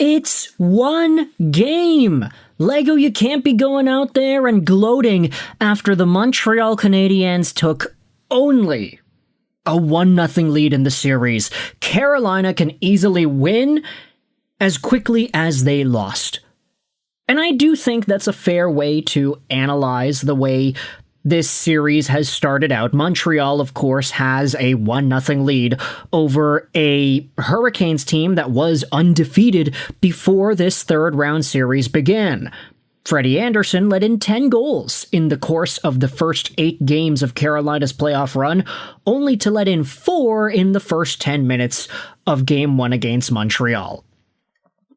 It's one game. Lego, you can't be going out there and gloating after the Montreal Canadiens took only a 1-0 lead in the series. Carolina can easily win as quickly as they lost. And I do think that's a fair way to analyze the way this series has started out. Montreal, of course, has a 1-0 lead over a Hurricanes team that was undefeated before this third-round series began. Freddie Anderson let in 10 goals in the course of the first 8 games of Carolina's playoff run, only to let in 4 in the first 10 minutes of Game 1 against Montreal.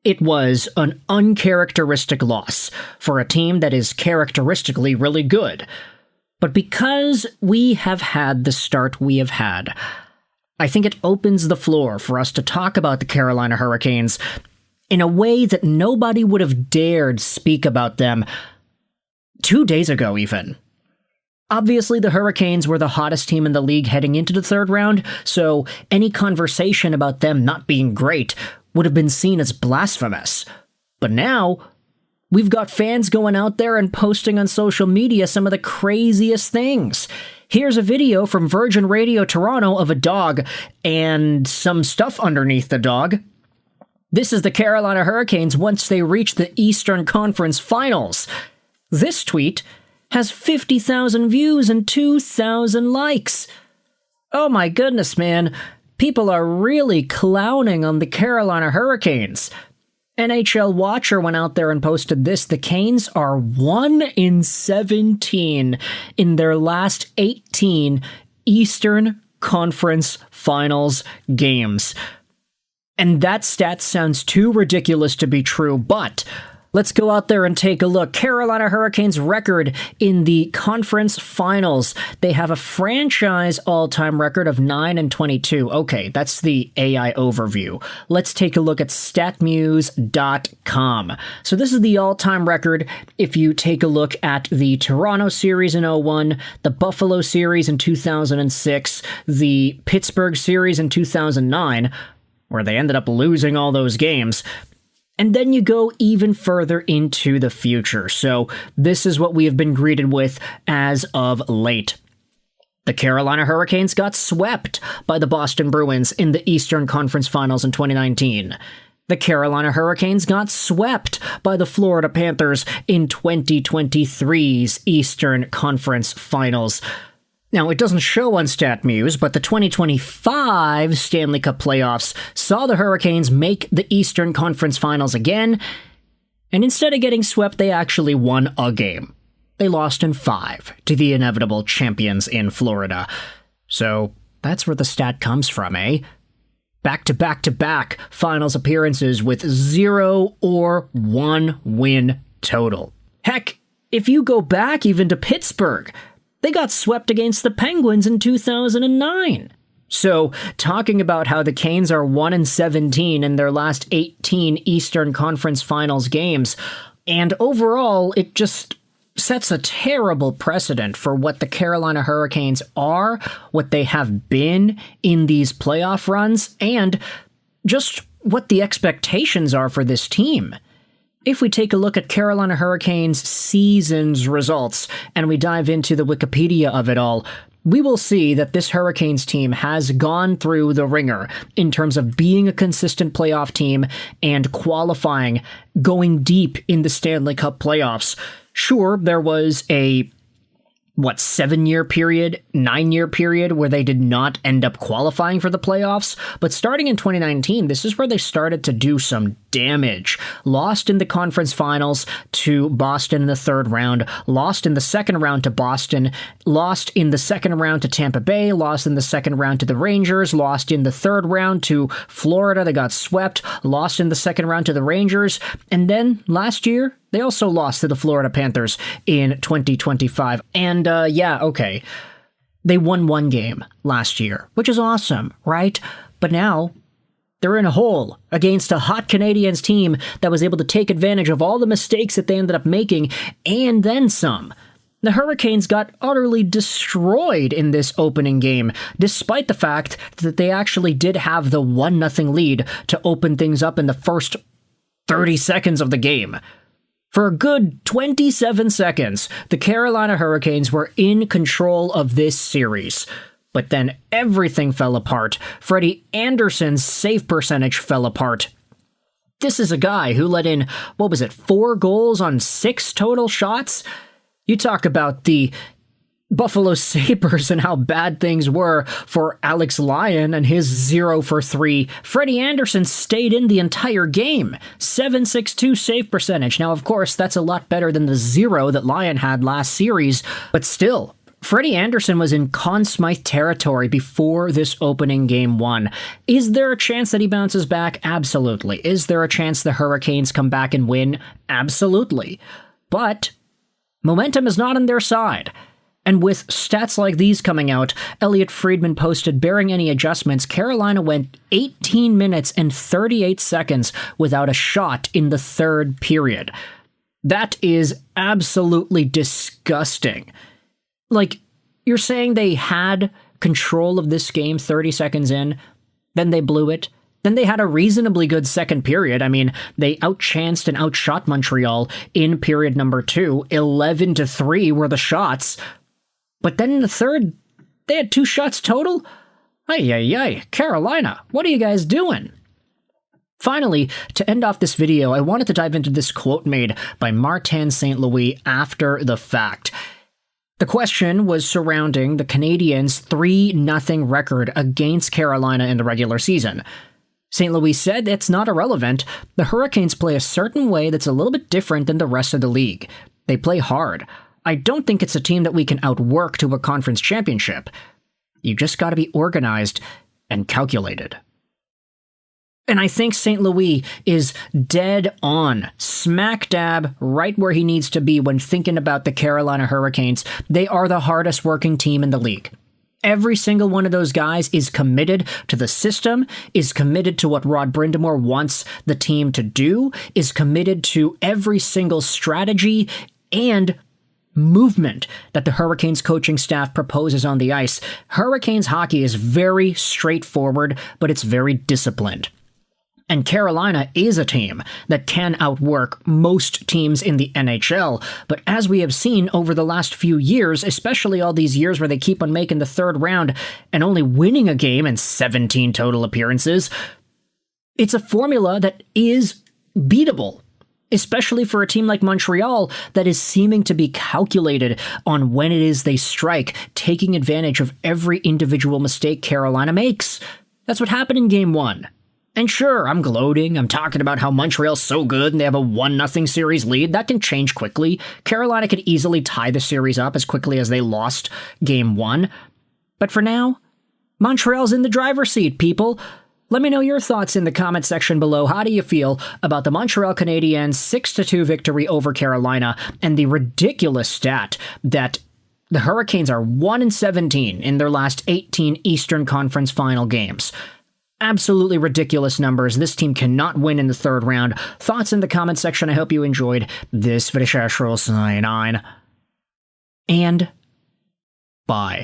It was an uncharacteristic loss for a team that is characteristically really good. But because we have had the start we have had, I think it opens the floor for us to talk about the Carolina Hurricanes in a way that nobody would have dared speak about them 2 days ago even. Obviously, the Hurricanes were the hottest team in the league heading into the third round, so any conversation about them not being great would have been seen as blasphemous. But now, we've got fans going out there and posting on social media some of the craziest things. Here's a video from Virgin Radio Toronto of a dog and some stuff underneath the dog. This is the Carolina Hurricanes once they reach the Eastern Conference Finals. This tweet has 50,000 views and 2,000 likes. Oh my goodness, man. People are really clowning on the Carolina Hurricanes. NHL Watcher went out there and posted this. The Canes are 1-17 in their last 18 Eastern Conference Finals games. And that stat sounds too ridiculous to be true, but let's go out there and take a look. Carolina Hurricanes record in the conference finals. They have a franchise all-time record of 9-22. Okay, that's the AI overview. Let's take a look at statmuse.com. So this is the all-time record. If you take a look at the Toronto series in 2001, the Buffalo series in 2006, the Pittsburgh series in 2009, where they ended up losing all those games. And then you go even further into the future. So this is what we have been greeted with as of late. The Carolina Hurricanes got swept by the Boston Bruins in the Eastern Conference Finals in 2019. The Carolina Hurricanes got swept by the Florida Panthers in 2023's Eastern Conference Finals. Now, it doesn't show on StatMuse, but the 2025 Stanley Cup Playoffs saw the Hurricanes make the Eastern Conference Finals again, and instead of getting swept, they actually won a game. They lost in 5 to the inevitable champions in Florida. So, that's where the stat comes from, eh? Back-to-back-to-back finals appearances with 0 or 1 win total. Heck, if you go back even to Pittsburgh, they got swept against the Penguins in 2009. So, talking about how the Canes are 1-17 in their last 18 Eastern Conference Finals games, and overall, it just sets a terrible precedent for what the Carolina Hurricanes are, what they have been in these playoff runs, and just what the expectations are for this team. If we take a look at Carolina Hurricanes' season's results, and we dive into the Wikipedia of it all, we will see that this Hurricanes team has gone through the ringer in terms of being a consistent playoff team and qualifying, going deep in the Stanley Cup playoffs. Sure, there was a 7-year period, 9-year period where they did not end up qualifying for the playoffs, but starting in 2019, this is where they started to do some damage. Lost in the conference finals to Boston in the third round, lost in the second round to Boston, lost in the second round to Tampa Bay, lost in the second round to the Rangers, lost in the third round to Florida, they got swept, lost in the second round to the Rangers, and then last year, they also lost to the Florida Panthers in 2025. And okay, they won 1 game last year, which is awesome, right? But now they're in a hole against a hot Canadiens team that was able to take advantage of all the mistakes that they ended up making, and then some. The Hurricanes got utterly destroyed in this opening game, despite the fact that they actually did have the 1-0 lead to open things up in the first 30 seconds of the game. For a good 27 seconds, the Carolina Hurricanes were in control of this series. But then everything fell apart. Freddie Andersen's save percentage fell apart. This is a guy who let in, 4 goals on 6 total shots? You talk about the Buffalo Sabres and how bad things were for Alex Lyon and his 0 for 3. Freddie Andersen stayed in the entire game. .762 save percentage. Now, of course, that's a lot better than the 0 that Lyon had last series, but still, Freddie Andersen was in Conn Smythe territory before this opening game 1. Is there a chance that he bounces back? Absolutely. Is there a chance the Hurricanes come back and win? Absolutely. But momentum is not on their side. And with stats like these coming out, Elliot Friedman posted, bearing any adjustments, Carolina went 18 minutes and 38 seconds without a shot in the third period. That is absolutely disgusting. Like, you're saying they had control of this game 30 seconds in, then they blew it, then they had a reasonably good second period. I mean, they outchanced and outshot Montreal in period number 2. 11-3 were the shots. But then in the third, they had 2 shots total? Ay, Carolina, what are you guys doing? Finally, to end off this video, I wanted to dive into this quote made by Martin St. Louis after the fact. The question was surrounding the Canadiens' 3-0 record against Carolina in the regular season. St. Louis said it's not irrelevant. The Hurricanes play a certain way that's a little bit different than the rest of the league. They play hard. I don't think it's a team that we can outwork to a conference championship. You just gotta be organized and calculated. And I think St. Louis is dead on, smack dab, right where he needs to be when thinking about the Carolina Hurricanes. They are the hardest working team in the league. Every single one of those guys is committed to the system, is committed to what Rod Brind'Amour wants the team to do, is committed to every single strategy and movement that the Hurricanes coaching staff proposes on the ice. Hurricanes hockey is very straightforward, but it's very disciplined. And Carolina is a team that can outwork most teams in the NHL, but as we have seen over the last few years, especially all these years where they keep on making the third round and only winning a game in 17 total appearances, it's a formula that is beatable. Especially for a team like Montreal that is seeming to be calculated on when it is they strike, taking advantage of every individual mistake Carolina makes. That's what happened in Game 1. And sure, I'm gloating, I'm talking about how Montreal's so good and they have a 1-0 series lead. That can change quickly. Carolina could easily tie the series up as quickly as they lost Game 1. But for now, Montreal's in the driver's seat, people. Let me know your thoughts in the comment section below. How do you feel about the Montreal Canadiens' 6-2 victory over Carolina and the ridiculous stat that the Hurricanes are 1-17 in their last 18 Eastern Conference final games? Absolutely ridiculous numbers. This team cannot win in the third round. Thoughts in the comment section. I hope you enjoyed this video. And bye.